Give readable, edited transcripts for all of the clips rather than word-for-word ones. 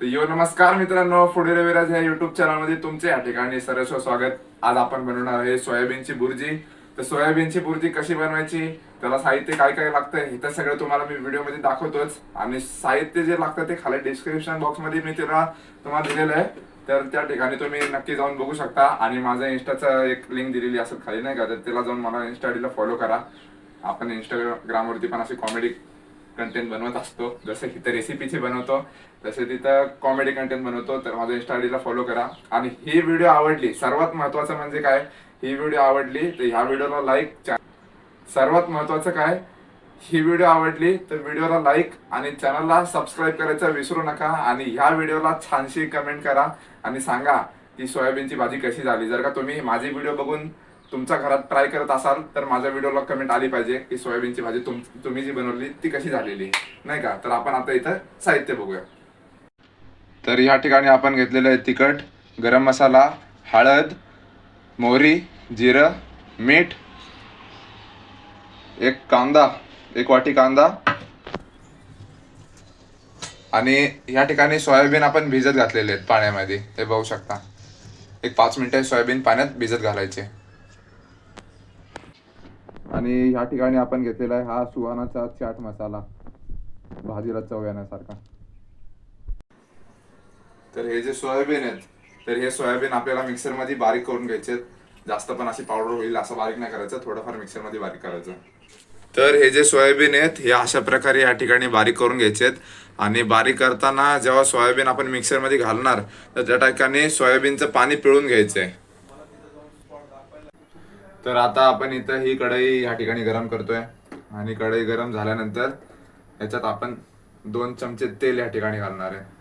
नमस्कार मित्रांनो, फूडी रविराज या युट्यूब चॅनल मध्ये तुमचे या ठिकाणी सरस्व स्वागत. आज आपण बनवणार आहे सोयाबीनची बुर्जी. तर सोयाबीनची बुर्जी कशी बनवायची, त्याला साहित्य काय काय लागतं हे तर सगळं तुम्हाला मी व्हिडिओ मध्ये दाखवतोच. आणि साहित्य जे लागतं ते खाली डिस्क्रिप्शन बॉक्स मध्ये मी तुम्हाला दिलेलं आहे, तर त्या ठिकाणी तुम्ही नक्की जाऊन बघू शकता. आणि माझ्या इंस्टाचं एक लिंक दिलेली असेल खाली, नाही का, तर त्याला जाऊन मला इंस्टा आयडीला फॉलो करा. आपण इंस्टाग्राम वरती पण अशी कॉमेडी कंटेंट बनवत असतो, जसं इथं रेसिपीचे बनवतो तसे तिथं कॉमेडी कंटेंट बनवतो. तर माझ्या इंस्टा आयडीला फॉलो करा. आणि ही व्हिडिओ आवडली, सर्वात महत्वाचं म्हणजे काय, ही व्हिडिओ आवडली तर ह्या व्हिडिओला लाईक. सर्वात महत्वाचं काय, ही व्हिडिओ आवडली तर व्हिडिओला लाईक आणि चॅनलला सबस्क्राईब करायचं विसरू नका. आणि ह्या व्हिडिओला छानशी कमेंट करा आणि सांगा की सोयाबीनची भाजी कशी झाली. जर का तुम्ही माझी व्हिडिओ बघून तुमच्या घरात ट्राय करत असाल तर माझ्या व्हिडिओला कमेंट आली पाहिजे की सोयाबीनची भाजी तुम्ही जी बनवली ती कशी झालेली, नाही का. तर आपण आता इथं साहित्य बघूया. तर ह्या ठिकाणी आपण घेतलेलं आहे तिखट, गरम मसाला, हळद, मोहरी, जिरं, मीठ, एक वाटी कांदा. आणि ह्या ठिकाणी सोयाबीन आपण भिजत घातलेले आहेत पाण्यामध्ये, हे बघू शकता. एक 5 मिनिटं सोयाबीन पाण्यात भिजत घालायचे. आणि ह्या ठिकाणी आपण घेतलेला आहे हा सुहानाचा चाट मसाला, भाजीला चव येण्यासारखा. तर हे जे सोयाबीन आहेत, तर हे सोयाबीन आपल्याला मिक्सरमध्ये बारीक करून घ्यायचे. जास्त पण अशी पावडर होईल असं बारीक नाही करायचं, थोडंफार मिक्सरमध्ये बारीक करायचं. तर हे जे सोयाबीन आहेत हे अशा प्रकारे या ठिकाणी बारीक करून घ्यायचे. आणि बारीक करताना जेव्हा सोयाबीन आपण मिक्सरमध्ये घालणार तर त्या ठिकाणी सोयाबीनचं पाणी पिळून घ्यायचंय. तर आता आपण इथं ही कढई या ठिकाणी गरम करतोय. आणि कढई गरम झाल्यानंतर याच्यात आपण 2 चमचे तेल या ठिकाणी घालणार आहे.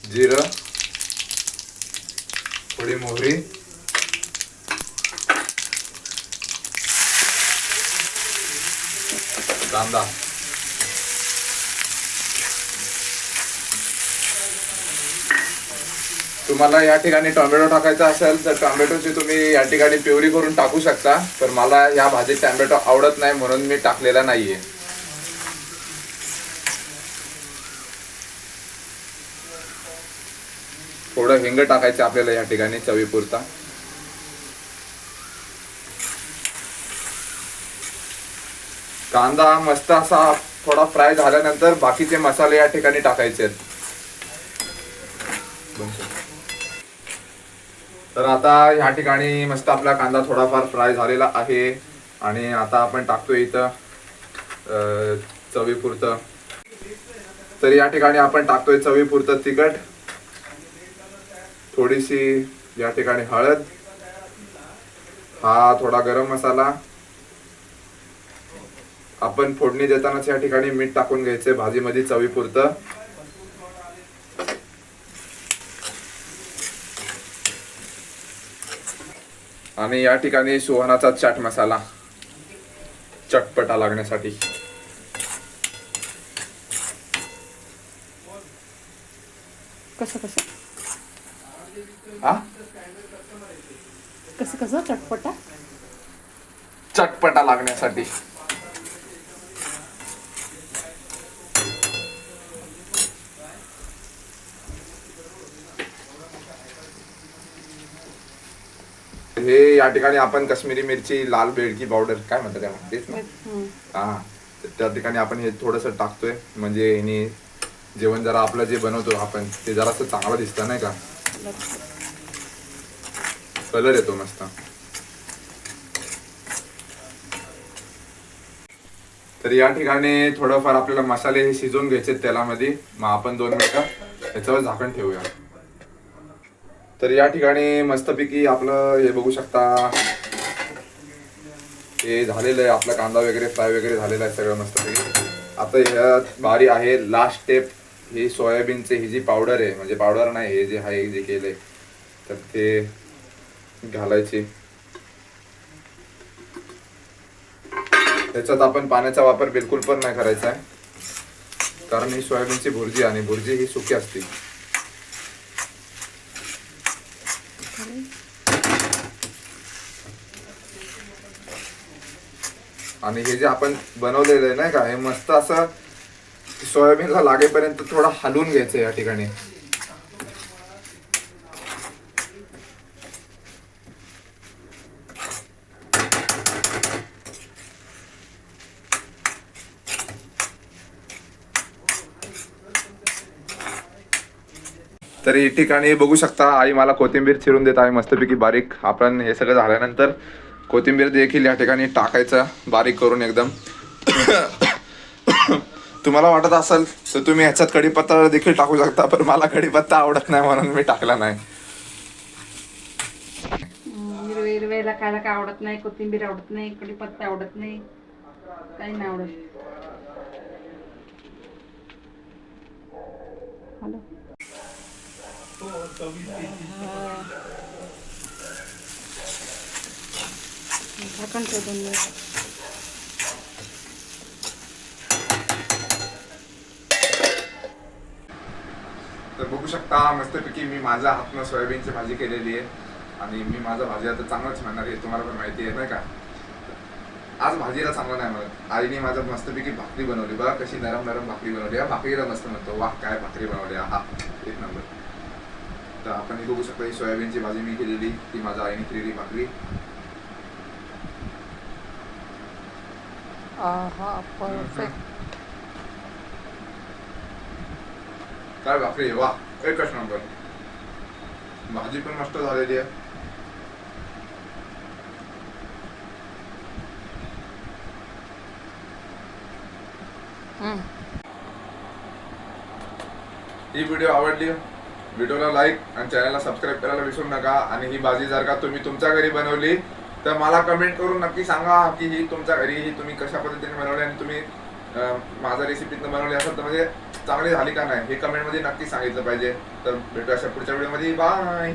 जिरं, थोडी मोहरी, कांदा. तुम्हाला या ठिकाणी टोमॅटो टाकायचा असेल तर टोमॅटोची तुम्ही या ठिकाणी प्युरी करून टाकू शकता. तर मला या भाजीत टोमॅटो आवडत नाही म्हणून मी टाकलेला नाहीये. थोडं हिंग टाकायचं आपल्याला या ठिकाणी चवीपुरता. कांदा मस्त असा थोडा फ्राय झाल्यानंतर बाकीचे मसाले या ठिकाणी टाकायचे आहेत. तर आता ह्या ठिकाणी मस्त आपला कांदा थोडाफार फ्राय झालेला आहे. आणि आता आपण टाकतोय इथं चवीपुरतं. तर या ठिकाणी आपण टाकतोय चवीपुरतं तिखट, थोडीशी या ठिकाणी हळद, हा थोडा गरम मसाला. आपण फोडणी देतानाच या ठिकाणी मीठ टाकून घ्यायचे भाजीमध्ये चवीपुरतं. आणि या ठिकाणी सुहानाचा चाट मसाला चटपटा लागण्यासाठी. कसं कसं हा कसं कसं चटपटा चटपटा लागण्यासाठी. हे या ठिकाणी आपण काश्मीरी मिरची, लाल बेडकी पावडर काय म्हणतात त्याला, तेच ना. हा, त्या ठिकाणी आपण हे थोडंसं टाकतोय म्हणजे ह्यानी जेवण जरा आपलं जे बनवतो आपण ते जरासं चांगलं दिसतं, नाही का. कलर येतो मस्त. तर या ठिकाणी थोडंफार आपल्याला मसाले हे शिजवून घ्यायचे तेलामध्ये. मग आपण 2 मिनिटं याच्यावर झाकण ठेवूया. तर या ठिकाणी मस्तपैकी आपलं हे बघू शकता, हे झालेलं आहे. आपला कांदा वगैरे फ्राय वगैरे झालेला आहे सगळं मस्तपैकी. आता ह्यात बारी आहे लास्ट स्टेप, ही सोयाबीनचे ही जी पावडर आहे, म्हणजे पावडर नाही, हे जे आहे जे केलंय तर ते घालायची. त्याच्यात आपण पाण्याचा वापर बिलकुल पण नाही करायचा आहे, कारण ही सोयाबीनची भुर्जी आणि भुर्जी ही सुकी असते. आणि हे जे आपण बनवलेलं आहे नाही का, हे मस्त असं सोयाबीनला लागेपर्यंत थोडं हलवून घ्यायचं या ठिकाणी. तर या ठिकाणी बघू शकता आई मला कोथिंबीर चिरून देत आहे मस्तपैकी बारीक. आपण हे सगळं झाल्यानंतर कोथिंबीर देखील या ठिकाणी टाकायचं बारीक करून एकदम. तुम्हाला वाटत असेल तर तुम्ही ह्याच्यात कढीपत्ता देखील टाकू शकता, पण मला कढीपत्ता आवडत नाही म्हणून मी टाकला नाही. हिरवेला खायला काय आवडत नाही, कोथिंबीर आवडत नाही, कढीपत्ता आवडत नाही, काही नाही आवडत. हॅलो झाकण ठेवून दे. तर बघू शकता मस्तपैकी मी माझ्या हातनं सोयाबीनची भाजी केलेली आहे. आणि मी माझा भाजी आता चांगलंच म्हणणार आहे, तुम्हाला पण माहिती आहे नाही का. आज भाजीला चांगलं नाही म्हणत, आईने माझ्या मस्तपैकी भाकरी बनवली बघा, कशी नरम नरम भाकरी बनवली. या भाकरीला मस्त म्हणतो, वाह काय भाकरी बनवली, हा एक नंबर. तर आपण हे बघू शकता ही सोयाबीनची भाजी मी केलेली, ती माझ्या आईने केलेली भाकरी. परफेक्ट. काय भाकरी आहे, वाह एकच नंबर. भाजी पण मस्त झालेली आहे. ही व्हिडिओ आवडली, व्हिडिओला लाईक आणि चॅनलला सबस्क्राईब करायला विसरू नका. आणि ही भाजी जर का तुम्ही तुमच्या घरी बनवली तर मला कमेंट करून नक्की सांगा की ही तुमच्या घरी ही तुम्ही कशा पद्धतीने बनवली आणि तुम्ही माझ्या रेसिपीतनं बनवली असेल तर म्हणजे चांगली झाली का नाही हे कमेंटमध्ये नक्की सांगितलं पाहिजे. तर भेटू अशा पुढच्या व्हिडिओमध्ये, बाय.